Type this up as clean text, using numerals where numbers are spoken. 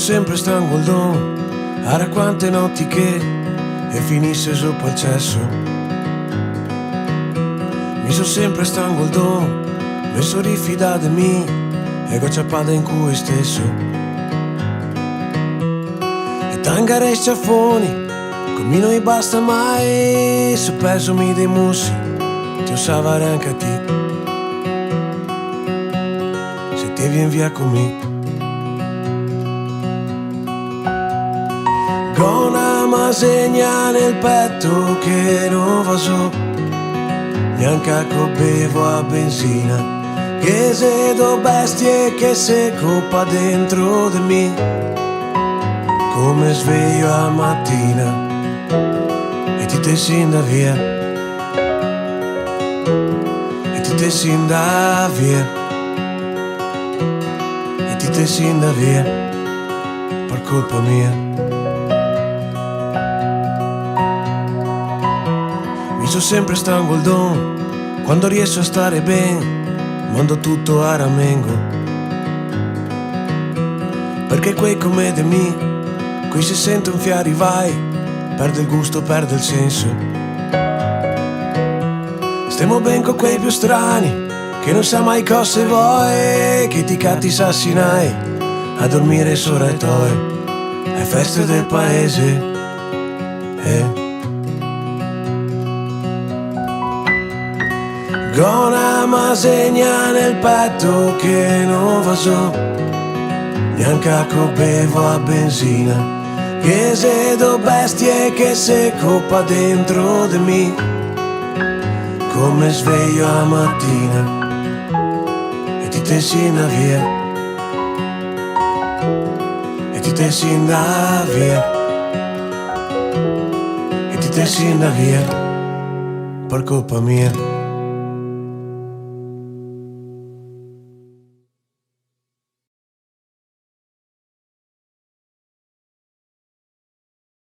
sempre strangoldon, ara quante notti che e finisse sopra il cesso. Mi so sempre strangoldon, mi so rifida di me e go ciappada in cui stesso. E tangare i sciaffoni, come non basta mai, se pesomi dei mussi, ti osavare anche a te. Se te vien via con me. Con una masegna nel petto che non va su, neanche a bevo a benzina, che se do bestie che se coppa dentro di me, come sveglio a mattina e ti te sinda via, e ti te sinda via, e ti te sinda via, per colpa mia. Mi so sempre strangoldon, quando riesco a stare ben, mando tutto a ramengo. Perché quei come di me, qui si sente un fiari vai, perde il gusto, perde il senso. Stiamo ben con quei più strani, che non sa mai cosa vuoi, che ti catti sassinai, a dormire sopra i tuoi, alle feste del paese, Con una masegna nel petto che non va su, neanche a bevo a benzina, che se do bestie che se coppa dentro di me, come sveglio a mattina e ti te sinda via, e ti te sinda via, e ti te sinda via, per colpa mia.